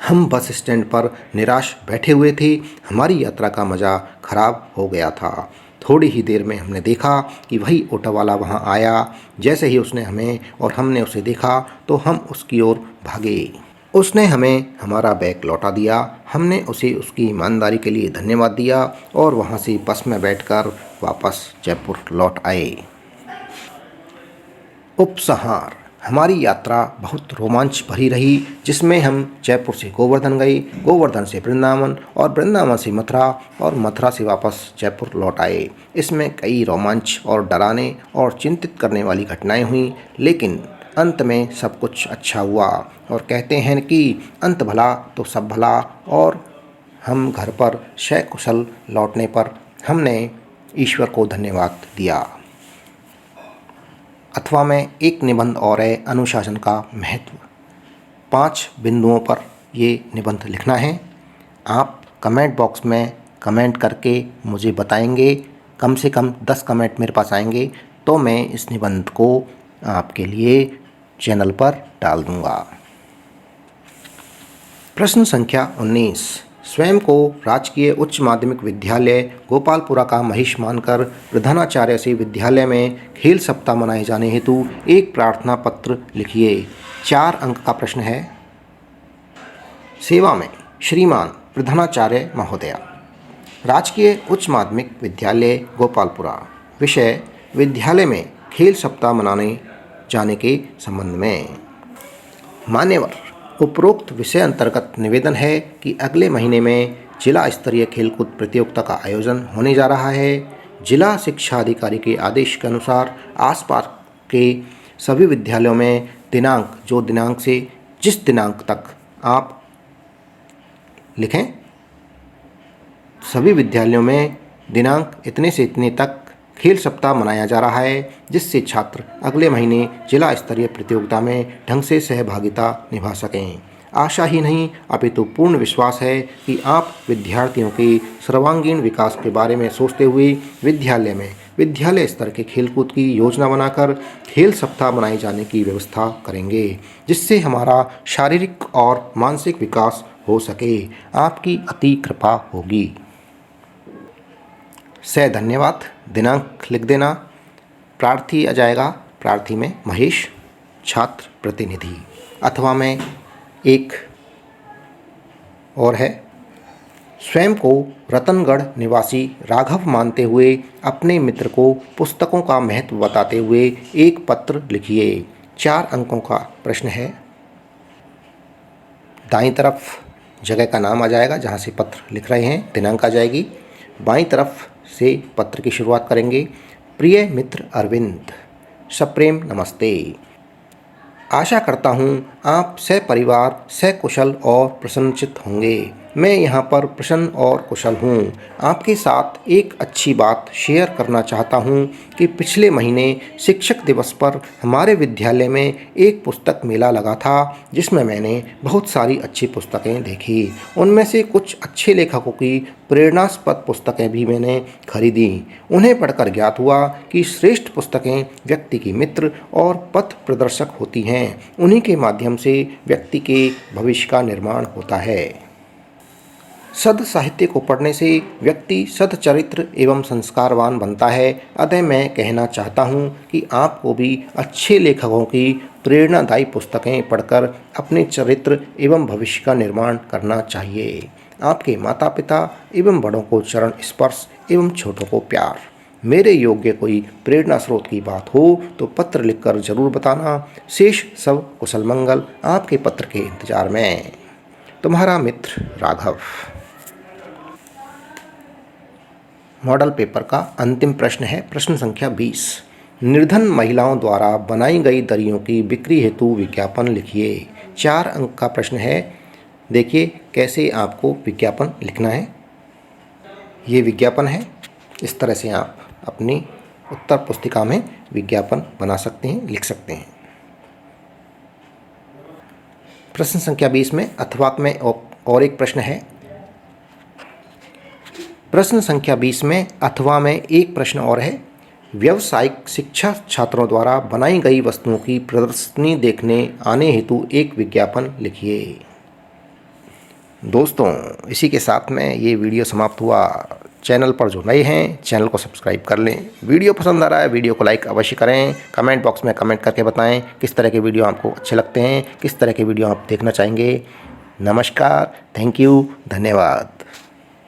हम बस स्टैंड पर निराश बैठे हुए थे। हमारी यात्रा का मज़ा ख़राब हो गया था। थोड़ी ही देर में हमने देखा कि वही ऑटो वाला वहाँ आया। जैसे ही उसने हमें और हमने उसे देखा तो हम उसकी ओर भागे। उसने हमें हमारा बैग लौटा दिया। हमने उसे उसकी ईमानदारी के लिए धन्यवाद दिया और वहाँ से बस में बैठकर वापस जयपुर लौट आए। उपसंहार। हमारी यात्रा बहुत रोमांच भरी रही, जिसमें हम जयपुर से गोवर्धन गए, गोवर्धन से वृंदावन और वृंदावन से मथुरा और मथुरा से वापस जयपुर लौट आए। इसमें कई रोमांच और डराने और चिंतित करने वाली घटनाएं हुई, लेकिन अंत में सब कुछ अच्छा हुआ और कहते हैं कि अंत भला तो सब भला। और हम घर पर सकुशल लौटने पर हमने ईश्वर को धन्यवाद दिया। अथवा में एक निबंध और है, अनुशासन का महत्व। 5 बिंदुओं पर ये निबंध लिखना है। आप कमेंट बॉक्स में कमेंट करके मुझे बताएंगे। कम से कम 10 कमेंट मेरे पास आएंगे तो मैं इस निबंध को आपके लिए चैनल पर डाल दूंगा। प्रश्न संख्या 19। स्वयं को राजकीय उच्च माध्यमिक विद्यालय गोपालपुरा का महेश मानकर प्रधानाचार्य से विद्यालय में खेल सप्ताह मनाए जाने हेतु एक प्रार्थना पत्र लिखिए। 4 अंक का प्रश्न है। सेवा में श्रीमान प्रधानाचार्य महोदया, राजकीय उच्च माध्यमिक विद्यालय गोपालपुरा। विषय विद्यालय में खेल सप्ताह मनाने जाने के संबंध में। मान्यवर, उपरोक्त विषय अंतर्गत निवेदन है कि अगले महीने में जिला स्तरीय खेलकूद प्रतियोगिता का आयोजन होने जा रहा है। जिला शिक्षा अधिकारी के आदेश के अनुसार आसपास के सभी विद्यालयों में दिनांक से जिस दिनांक तक आप लिखें, सभी विद्यालयों में दिनांक इतने से इतने तक खेल सप्ताह मनाया जा रहा है, जिससे छात्र अगले महीने जिला स्तरीय प्रतियोगिता में ढंग से सहभागिता निभा सकें। आशा ही नहीं अपितु पूर्ण विश्वास है कि आप विद्यार्थियों के सर्वांगीण विकास के बारे में सोचते हुए विद्यालय में विद्यालय स्तर के खेलकूद की योजना बनाकर खेल सप्ताह मनाए जाने की व्यवस्था करेंगे, जिससे हमारा शारीरिक और मानसिक विकास हो सके। आपकी अति कृपा होगी। धन्यवाद। दिनांक लिख देना। प्रार्थी आ जाएगा, प्रार्थी में महेश छात्र प्रतिनिधि। अथवा में एक और है, स्वयं को रतनगढ़ निवासी राघव मानते हुए अपने मित्र को पुस्तकों का महत्व बताते हुए एक पत्र लिखिए। 4 अंकों का प्रश्न है। दाईं तरफ जगह का नाम आ जाएगा जहाँ से पत्र लिख रहे हैं, दिनांक आ जाएगी। बाईं तरफ से पत्र की शुरुआत करेंगे। प्रिय मित्र अरविंद, सप्रेम नमस्ते। आशा करता हूँ आप सपरिवार सकुशल और प्रसन्नचित्त होंगे। मैं यहाँ पर प्रसन्न और कुशल हूँ। आपके साथ एक अच्छी बात शेयर करना चाहता हूँ कि पिछले महीने शिक्षक दिवस पर हमारे विद्यालय में एक पुस्तक मेला लगा था, जिसमें मैंने बहुत सारी अच्छी पुस्तकें देखी। उनमें से कुछ अच्छे लेखकों की प्रेरणास्पद पुस्तकें भी मैंने खरीदी। उन्हें पढ़कर ज्ञात हुआ कि श्रेष्ठ पुस्तकें व्यक्ति की मित्र और पथ प्रदर्शक होती हैं। उन्हीं के माध्यम से व्यक्ति के भविष्य का निर्माण होता है। सद साहित्य को पढ़ने से व्यक्ति सदचरित्र एवं संस्कारवान बनता है। अतः मैं कहना चाहता हूँ कि आपको भी अच्छे लेखकों की प्रेरणादायी पुस्तकें पढ़कर अपने चरित्र एवं भविष्य का निर्माण करना चाहिए। आपके माता पिता एवं बड़ों को चरण स्पर्श एवं छोटों को प्यार। मेरे योग्य कोई प्रेरणा स्रोत की बात हो तो पत्र लिखकर जरूर बताना। शेष सब कुशल मंगल। आपके पत्र के इंतजार में, तुम्हारा मित्र राघव। मॉडल पेपर का अंतिम प्रश्न है, प्रश्न संख्या 20। निर्धन महिलाओं द्वारा बनाई गई दरियों की बिक्री हेतु विज्ञापन लिखिए। 4 अंक का प्रश्न है। देखिए कैसे आपको विज्ञापन लिखना है। ये विज्ञापन है। इस तरह से आप अपनी उत्तर पुस्तिका में विज्ञापन बना सकते हैं, लिख सकते हैं। प्रश्न संख्या 20 में अथवा में और एक प्रश्न है। प्रश्न संख्या 20 में अथवा में एक प्रश्न और है। व्यावसायिक शिक्षा छात्रों द्वारा बनाई गई वस्तुओं की प्रदर्शनी देखने आने हेतु एक विज्ञापन लिखिए। दोस्तों, इसी के साथ में ये वीडियो समाप्त हुआ। चैनल पर जो नए हैं चैनल को सब्सक्राइब कर लें। वीडियो पसंद आ रहा है वीडियो को लाइक अवश्य करें। कमेंट बॉक्स में कमेंट करके बताएं किस तरह के वीडियो आपको अच्छे लगते हैं, किस तरह के वीडियो आप देखना चाहेंगे। नमस्कार, थैंक यू, धन्यवाद।